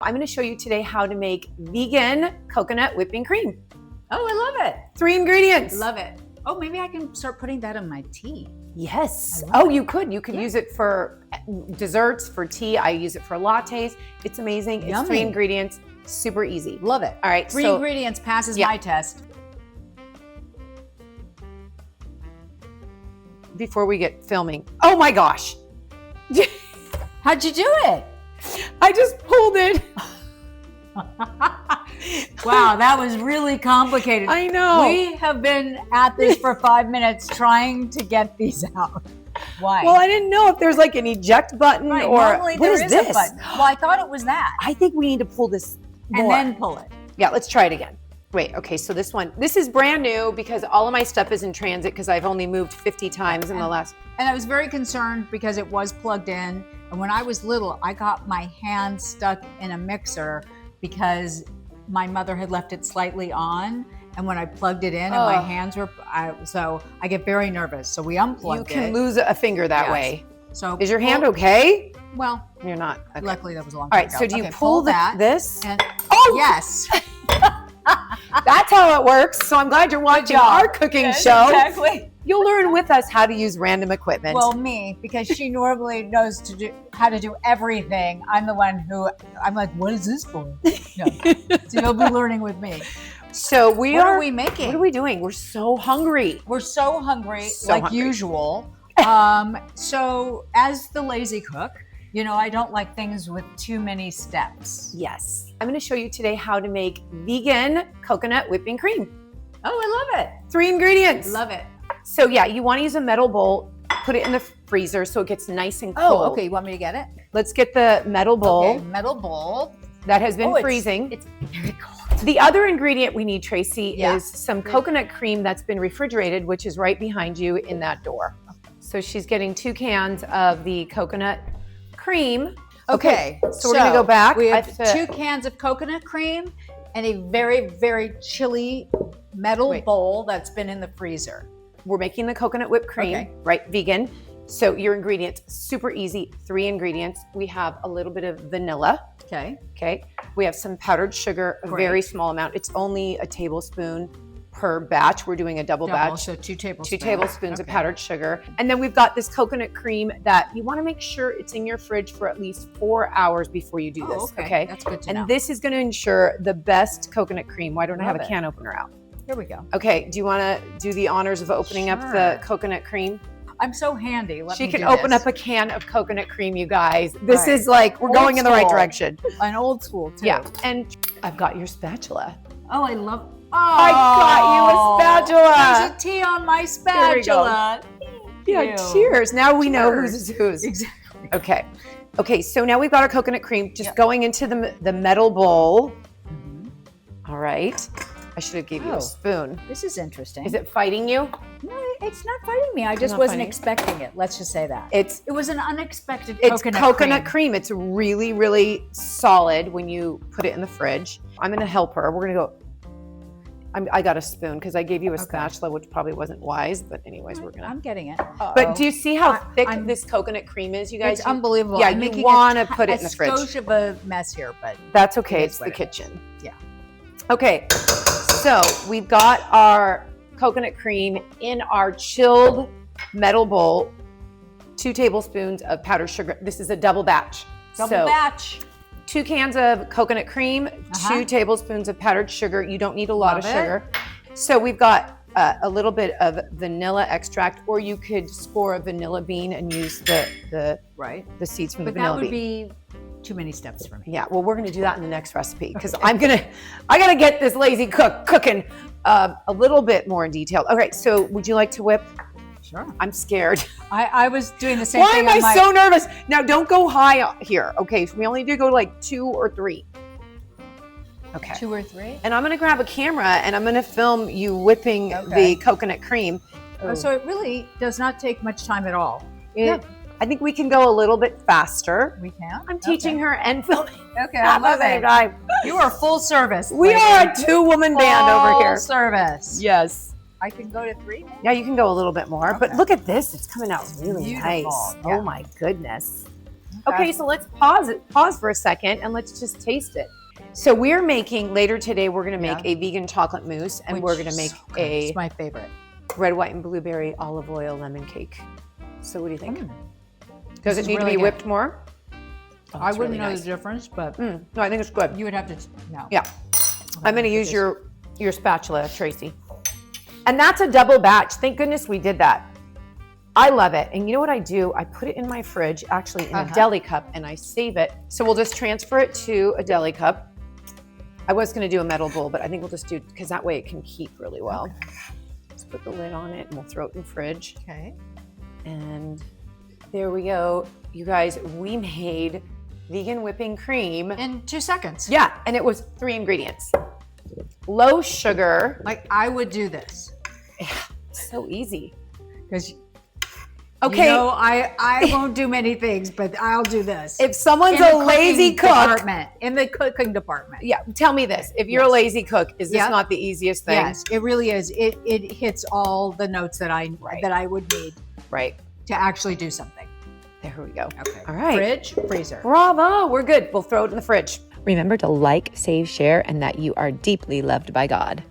I'm going to show you today how to make vegan coconut whipping cream. Oh, I love it. 3 ingredients. Love it. Oh, maybe I can start putting that in my tea. Yes. Oh, you could. You could use it for desserts, for tea. I use it for lattes. It's amazing. It's 3 ingredients. Super easy. Love it. All right. 3 ingredients passes my test. Before we get filming. Oh my gosh. How'd you do it? I just pulled it. Wow, that was really complicated. I know. We have been at this for 5 minutes trying to get these out. Why? Well, I didn't know if there's like an eject button or normally what there is is this? a button. Well, I thought it was that. I think we need to pull this more. And then pull it. Yeah, let's try it again. Wait, okay, so this is brand new because all of my stuff is in transit because I've only moved 50 times in the last. And I was very concerned because it was plugged in. And when I was little, I got my hand stuck in a mixer because my mother had left it slightly on. And when I plugged it in and my hands were, so I get very nervous. So we unplugged it. You can lose a finger that way. So is your hand okay? Well, you're not. Okay. Luckily that was a long time ago. All right, so do you pull this? And yes. That's how it works. So I'm glad you're watching our cooking show. Exactly. You'll learn with us how to use random equipment. Well, me, because she normally knows how to do everything. I'm the one who, I'm like, what is this for? No. So you'll be learning with me. So what are we making? What are we doing? We're so hungry. We're so hungry, usual. So as the lazy cook, you know, I don't like things with too many steps. Yes. I'm going to show you today how to make vegan coconut whipping cream. Oh, I love it. 3 ingredients. Love it. So yeah, you want to use a metal bowl, put it in the freezer so it gets nice and cold. Oh, okay. You want me to get it? Let's get the metal bowl. Okay, metal bowl. That has been freezing. It's very cold. The other ingredient we need, Tracy, is some coconut cream that's been refrigerated, which is right behind you in that door. So she's getting 2 cans of the coconut cream. Okay, so we're going to go back. We have 2 cans of coconut cream and a very, very chilly metal bowl that's been in the freezer. We're making the coconut whipped cream, right? Vegan. So your ingredients, super easy, 3 ingredients. We have a little bit of vanilla. Okay. We have some powdered sugar, a very small amount. It's only a tablespoon per batch. We're doing a double batch. So 2 tablespoons. 2 tablespoons of powdered sugar. And then we've got this coconut cream that you want to make sure it's in your fridge for at least 4 hours before you do this. Okay. That's good to know. And this is going to ensure the best coconut cream. Why don't I have a can opener out? Here we go. Okay. Do you want to do the honors of opening up the coconut cream? I'm so handy. She can open up a can of coconut cream, you guys. This is like, we're going in the right direction. An old school too. Yeah. And I've got your spatula. Oh, I love. I got you a spatula. There's a tea on my spatula. Yeah, cheers. Now we know whose is whose. Exactly. Okay, so now we've got our coconut cream just going into the metal bowl. All right. I should have given you a spoon. This is interesting. Is it fighting you? No, it's not fighting me. I just wasn't expecting it. Let's just say that. It was an unexpected coconut cream. It's really, really solid when you put it in the fridge. I'm going to help her. We're going to go. I got a spoon because I gave you a spatula, which probably wasn't wise. But anyways, we're going to. I'm getting it. But do you see how thick this coconut cream is, you guys? It's unbelievable. Yeah, you want to put it in the fridge. A skosh of a mess here, but. That's okay. It's the kitchen. Yeah. Okay. So we've got our coconut cream in our chilled metal bowl, 2 tablespoons of powdered sugar. This is a double batch. Batch. 2 cans of coconut cream, 2 tablespoons of powdered sugar. You don't need a lot of sugar. So we've got a little bit of vanilla extract, or you could score a vanilla bean and use the seeds from the vanilla bean. But that would be too many steps for me. Yeah, well, we're going to do that in the next recipe because I got to get this lazy cooking a little bit more in detail. Okay, so would you like to whip? Sure. I'm scared. I was doing the same Why thing. Why am I so nervous? Now, don't go high here. Okay, so we only do go like 2 or 3. Okay. 2 or 3? And I'm going to grab a camera and I'm going to film you whipping the coconut cream. Oh, so it really does not take much time at all. I think we can go a little bit faster. We can? I'm teaching her and filming. Okay, I love it. You are full service. We are a 2-woman band over here. Full service. Yes. I can go to 3 maybe? Yeah, you can go a little bit more. But look at this. It's coming out really nice. Yeah. Oh my goodness. Okay, so let's pause for a second and let's just taste it. So we're making, later today, we're gonna make a vegan chocolate mousse, and we're gonna make it's my favorite. red, white, and blueberry olive oil lemon cake. So what do you think? Does it is need really to be good. whipped more? Oh, I wouldn't really know nice. the difference, but No, I think it's good. you would have to know. Yeah. I'm gonna use your spatula, Tracy. And that's a double batch. Thank goodness we did that. I love it. And you know what I do? I put it in my fridge, actually in a deli cup, and I save it. So we'll just transfer it to a deli cup. I was gonna do a metal bowl, but I think we'll just do, because that way it can keep really well. Okay. Let's put the lid on it and we'll throw it in the fridge. Okay. And there we go. You guys, we made vegan whipping cream. In 2 seconds. Yeah, and it was 3 ingredients. Low sugar. Like I would do this. Yeah, so easy. Because okay, you know, I won't do many things, but I'll do this. if someone's a lazy cook, in the cooking department. yeah, tell me this. If you're a lazy cook, is this Yeah. not the easiest thing? Yes, it really is. It hits all the notes that I would need Right. to actually do something. There we go. Okay. All right. Fridge, freezer. Bravo. We're good. We'll throw it in the fridge. Remember to like, save, share, and that you are deeply loved by God.